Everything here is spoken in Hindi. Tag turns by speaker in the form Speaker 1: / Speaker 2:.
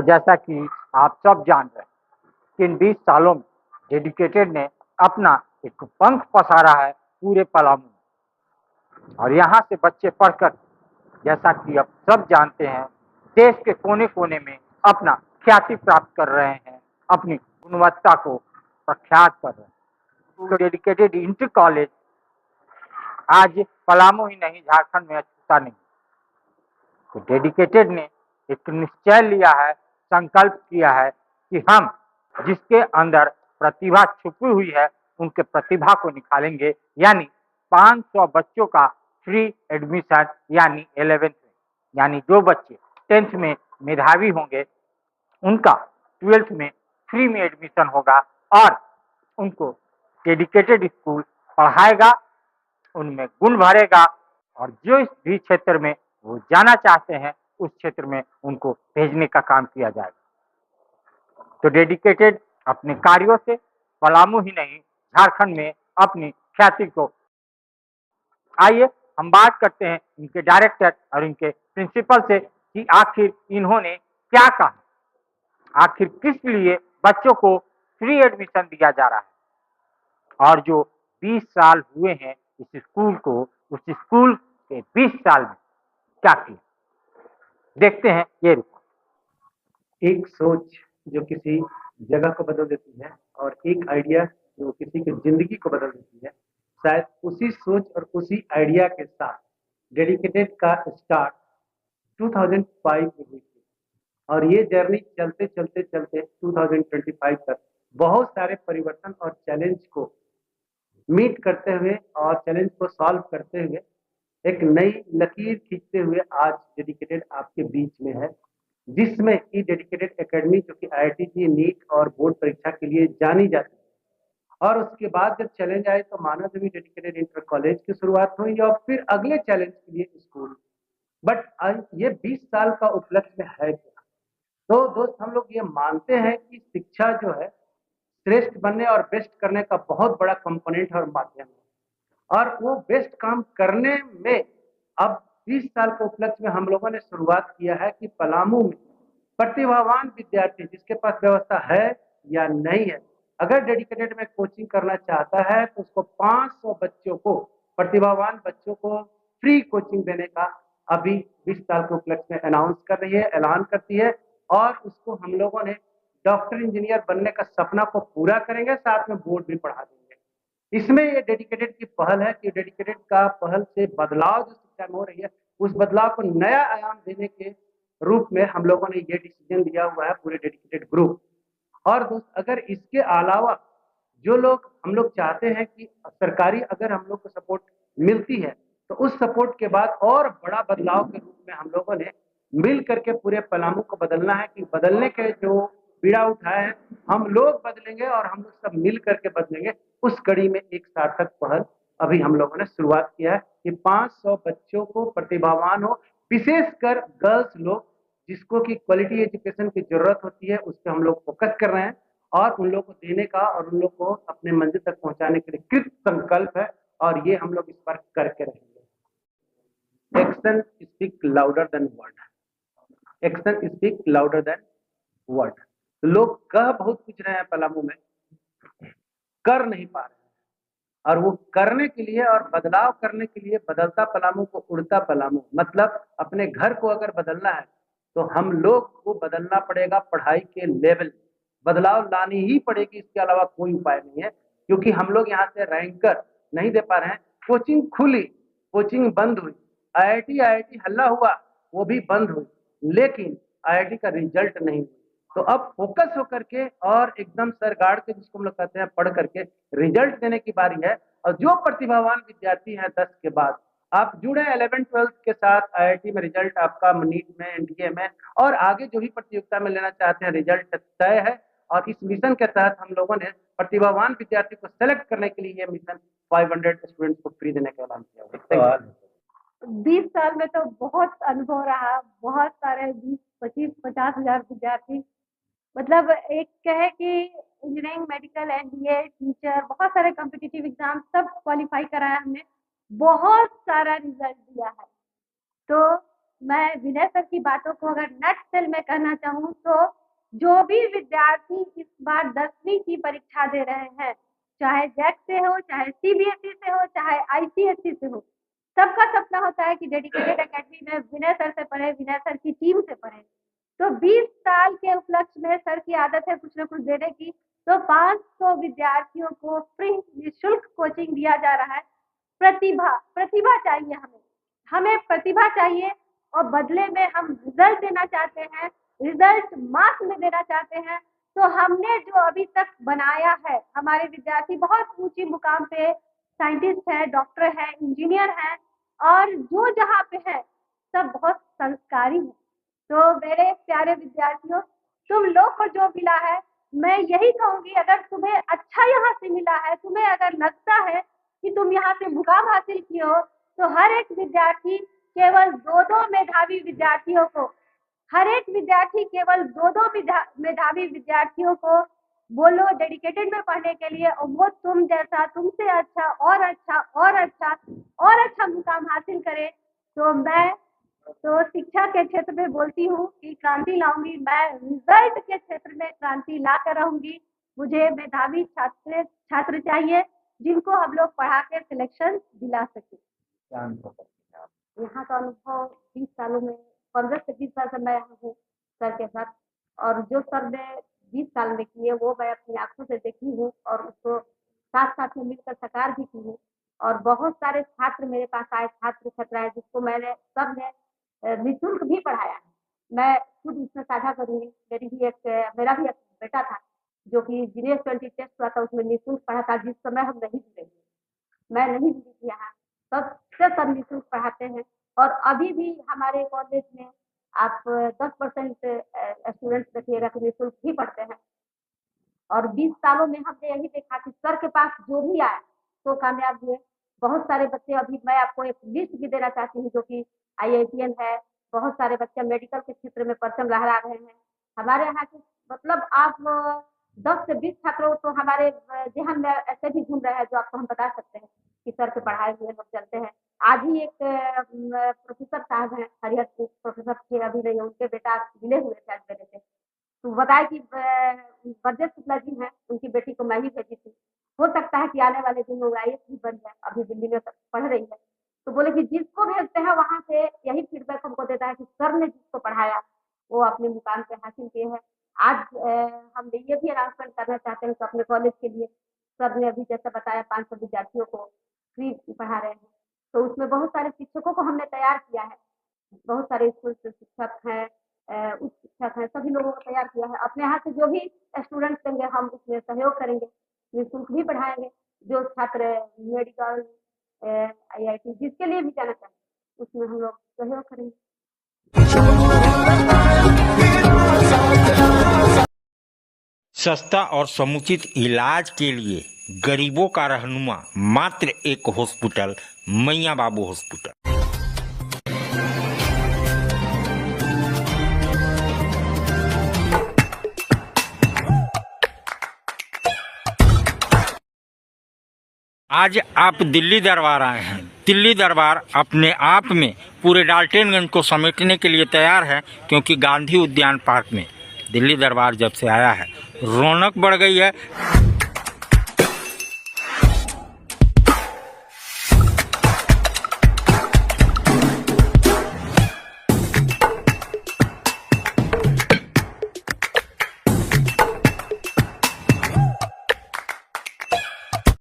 Speaker 1: और जैसा कि आप सब जान रहे हैं कि इन 20 सालों में डेडिकेटेड ने अपना एक पंख पसारा है पूरे पलामू में। और यहाँ से बच्चे पढ़कर, जैसा कि अब सब जानते हैं, देश के कोने कोने में अपना ख्याति प्राप्त कर रहे हैं, अपनी गुणवत्ता को प्रख्यात कर रहे हैं। तो डेडिकेटेड इंटर कॉलेज आज पलामू ही नहीं, झारखंड में अछूता नहीं। तो डेडिकेटेड ने एक निश्चय लिया है, संकल्प किया है कि हम जिसके अंदर प्रतिभा छुपी हुई है उनके प्रतिभा को निकालेंगे, यानी 500 बच्चों का फ्री एडमिशन, यानी 11th में, यानी जो बच्चे 10th में मेधावी होंगे उनका 12th में फ्री में एडमिशन होगा और उनको डेडिकेटेड स्कूल पढ़ाएगा, उनमें गुण भरेगा और जो इस भी क्षेत्र में वो जाना चाहते हैं उस क्षेत्र में उनको भेजने का काम किया जाएगा। तो डेडिकेटेड अपने कार्यों से पलामू ही नहीं, झारखंड में अपनी ख्याति को, आइए हम बात करते हैं इनके डायरेक्टर और इनके प्रिंसिपल से कि आखिर इन्होंने क्या कहा, आखिर किस लिए बच्चों को फ्री एडमिशन दिया जा रहा है। और जो 20 साल हुए हैं इस स्कूल को, उस स्कूल के 20 साल में क्या किया, देखते हैं ये रिपोर्ट।
Speaker 2: एक सोच जो किसी जगह को बदल देती है और एक आइडिया जो किसी की जिंदगी को बदल देती है, शायद उसी सोच और उसी आइडिया के साथ डेडिकेटेड का स्टार्ट 2005 में हुई थी और ये जर्नी चलते चलते चलते 2025 तक बहुत सारे परिवर्तन और चैलेंज को मीट करते हुए और चैलेंज को सॉल्व करते हुए एक नई लकीर खींचते हुए आज डेडिकेटेड आपके बीच में है, जिसमें की डेडिकेटेड एकेडमी जो कि IIT नीट और बोर्ड परीक्षा के लिए जानी जाती है। और उसके बाद जब चैलेंज आए तो मानव देवी डेडिकेटेड इंटर कॉलेज की शुरुआत हुई और फिर अगले चैलेंज के लिए स्कूल। बट ये 20 साल का उपलक्ष्य में है क्या? तो दोस्त, हम लोग ये मानते हैं कि शिक्षा जो है श्रेष्ठ बनने और बेस्ट करने का बहुत बड़ा कंपोनेंट है और माध्यम है, और वो बेस्ट काम करने में अब 20 साल के उपलक्ष्य में हम लोगों ने शुरुआत किया है कि पलामू में प्रतिभावान विद्यार्थी जिसके पास व्यवस्था है या नहीं है, अगर डेडिकेटेड में कोचिंग करना चाहता है तो उसको 500 बच्चों को, प्रतिभावान बच्चों को फ्री कोचिंग देने का अभी 20 साल के उपलक्ष्य में अनाउंस कर रही है, ऐलान करती है। और उसको हम लोगों ने डॉक्टर इंजीनियर बनने का सपना को पूरा करेंगे, साथ में बोर्ड भी पढ़ा देंगे। इसमें ये डेडिकेटेड की पहल है कि डेडिकेटेड का पहल से बदलाव जो शिक्षा में हो रही है उस बदलाव को नया आयाम देने के रूप में हम लोगों ने ये डिसीजन लिया हुआ है पूरे डेडिकेटेड ग्रुप। और दोस्त, अगर इसके अलावा जो लोग हम लोग चाहते हैं कि सरकारी अगर हम लोग को सपोर्ट मिलती है तो उस सपोर्ट के बाद और बड़ा बदलाव के रूप में हम लोगों ने मिल करके पूरे पलामू को बदलना है कि बदलने के जो पीड़ा उठाए हैं हम लोग बदलेंगे और हम लोग सब मिल करके बदलेंगे। उस कड़ी में एक सार्थक पहल अभी हम लोगों ने शुरुआत किया है कि 500 बच्चों को प्रतिभावान हो, विशेषकर गर्ल्स लोग जिसको की क्वालिटी एजुकेशन की जरूरत होती है, उस पर हम लोग फोकस कर रहे हैं और उन लोग को देने का और उन लोग को अपने मंजिल तक पहुंचाने के लिए कृत संकल्प है और ये हम लोग इस पर करके रहेंगे। Action speak louder than word, action speak louder than word. लोग कह बहुत कुछ रहे हैं पलामू में, कर नहीं पा रहे हैं, और वो करने के लिए और बदलाव करने के लिए बदलता पलामू को उड़ता पलामू, मतलब अपने घर को अगर बदलना है तो हम लोग को बदलना पड़ेगा, पढ़ाई के लेवल बदलाव लानी ही पड़ेगी, इसके अलावा कोई उपाय नहीं है। क्योंकि हम लोग यहाँ से रैंकर नहीं दे पा रहे हैं, कोचिंग खुली, कोचिंग बंद हुई, IIT हल्ला हुआ, वो भी बंद हुई, लेकिन IIT का रिजल्ट नहीं हुआ। तो अब फोकस होकर के और एकदम सर गाड़ के, जिसको हम लोग कहते हैं, पढ़ करके रिजल्ट देने की बारी है। और जो प्रतिभावान विद्यार्थी हैं 10 के बाद आप जुड़े 11th-12th के साथ, IIT में रिजल्ट आपका नीट में, NDA में और आगे जो भी प्रतियोगिता में लेना चाहते हैं रिजल्ट तय है। और इस मिशन के तहत हम लोगों ने प्रतिभावान विद्यार्थी को सेलेक्ट करने के लिए ये मिशन 500 स्टूडेंट्स को फ्री देने का ऐलान किया।
Speaker 3: 20 साल में तो बहुत अनुभव रहा, बहुत सारे 20, 25, 50 हजार विद्यार्थी, मतलब एक कहे कि इंजीनियरिंग, मेडिकल, NDA, टीचर, बहुत सारे कॉम्पिटिटिव एग्जाम सब क्वालिफाई कराया हमने, बहुत सारा रिजल्ट दिया है। तो मैं विनय सर की बातों को अगर नटसेल में कहना चाहूँ तो जो भी विद्यार्थी इस बार 10वीं की परीक्षा दे रहे हैं, चाहे जैक से हो, चाहे सीबीएसई से हो, चाहे आईसीएसई से हो, सबका सपना होता है कि डेडिकेटेड एकेडमी में विनय सर से पढ़े, विनय सर की टीम से पढ़े। तो 20 साल के उपलक्ष्य में सर की आदत है कुछ न कुछ देने की, तो 500 विद्यार्थियों को फ्री निःशुल्क कोचिंग दिया जा रहा है। प्रतिभा चाहिए हमें प्रतिभा चाहिए और बदले में हम रिजल्ट देना चाहते हैं, रिजल्ट मार्क्स में देना चाहते हैं। तो हमने जो अभी तक बनाया है, हमारे विद्यार्थी बहुत ऊंची मुकाम पे साइंटिस्ट है, डॉक्टर है, इंजीनियर है और जो जहाँ पे है सब बहुत संस्कारी है। तो मेरे प्यारे विद्यार्थियों, तुम लोग को जो मिला है, मैं यही कहूंगी, अगर तुम्हें अच्छा यहाँ से मिला है, तुम्हें अगर लगता है कि तुम यहाँ से मुकाम हासिल किए हो, तो हर एक विद्यार्थी केवल 2-2 मेधावी विद्यार्थियों को, हर एक विद्यार्थी केवल 2-2 मेधावी विद्यार्थियों को बोलो डेडिकेटेड में पढ़ने के लिए, और वो तुम जैसा, तुमसे अच्छा और अच्छा और अच्छा और अच्छा मुकाम हासिल करे। तो मैं तो शिक्षा के क्षेत्र में बोलती हूँ कि क्रांति लाऊंगी, मैं रिजल्ट के क्षेत्र में क्रांति ला कर रहूंगी। मुझे मेधावी छात्र चाहिए जिनको हम लोग पढ़ा के सिलेक्शन दिला सके। यहाँ का अनुभव 20 सालों में, 15 से 20 साल से मैं यहाँ हूँ सर के साथ, और जो सर ने 20 साल में किए वो मैं अपनी आंखों से देखी हूँ और उसको साथ साथ में मिलकर साकार भी की हूँ। और बहुत सारे छात्र मेरे पास आए, छात्र छात्राएं जिसको मैंने सब ने निःशुल्क भी पढ़ाया है। मैं खुद इसमें साझा करूंगी, मेरा भी एक बेटा था जो कि जीनियस 20 टेस्ट हुआ था, उसमें निःशुल्क पढ़ा था। जिस समय हम नहीं जुड़े, मैं नहीं जुड़ी थी यहाँ, तब से सब निःशुल्क पढ़ाते हैं। और अभी भी हमारे कॉलेज में आप 10% स्टूडेंट्स देखिएगा कि निःशुल्क ही पढ़ते हैं। और 20 सालों में हमने यही देखा कि सर के पास जो भी आया तो कामयाब हुए। बहुत सारे बच्चे, अभी मैं आपको एक लिस्ट भी देना चाहती हूँ जो कि IITN है, बहुत सारे बच्चे मेडिकल के क्षेत्र में परचम लहरा रहे हैं हमारे यहाँ के। मतलब आप 10 से 20 छात्रों तो हमारे जहन में ऐसे भी घूम रहे हैं जो आपको हम बता सकते हैं कि सर के पढ़ाए हुए लोग चलते हैं। आज ही एक प्रोफेसर साहब हैं, हरिहर प्रोफेसर थे, अभी नहीं, उनके बेटा मिले हुए थे आज मेरे से, तो बताया कि बरजेश शुक्ला जी हैं, उनकी बेटी को मैं ही भेजी थी, हो सकता है कि आने वाले दिन वो IAS भी बन जाए, अभी दिल्ली में पढ़ रही है। तो बोले कि जिसको भेजते हैं वहां से यही फीडबैक हमको देता है कि सर ने जिसको पढ़ाया वो अपने मुकाम पे हासिल किए हैं। आज हम ये भी अनाउंसमेंट करना चाहते हैं कि अपने कॉलेज के लिए सर ने अभी जैसे बताया 500 विद्यार्थियों को फ्री पढ़ा रहे हैं, तो उसमें बहुत सारे शिक्षकों को हमने तैयार किया है, बहुत सारे स्कूल से शिक्षक हैं, उच्च शिक्षक हैं, सभी लोगों को तैयार किया है। अपने यहाँ से जो भी स्टूडेंट्स देंगे हम उसमें सहयोग करेंगे, निःशुल्क भी पढ़ाएंगे। जो छात्र मेडिकल IIT जिसके लिए भी जाना चाहते उसमें हम लोग सहयोग करेंगे।
Speaker 4: सस्ता और समुचित इलाज के लिए गरीबों का रहनुमा मात्र एक हॉस्पिटल, मैया बाबू हॉस्पिटल। आज आप दिल्ली दरबार आए हैं। दिल्ली दरबार अपने आप में पूरे डाल्टनगंज को समेटने के लिए तैयार है, क्योंकि गांधी उद्यान पार्क में दिल्ली दरबार जब से आया है रौनक बढ़ गई है।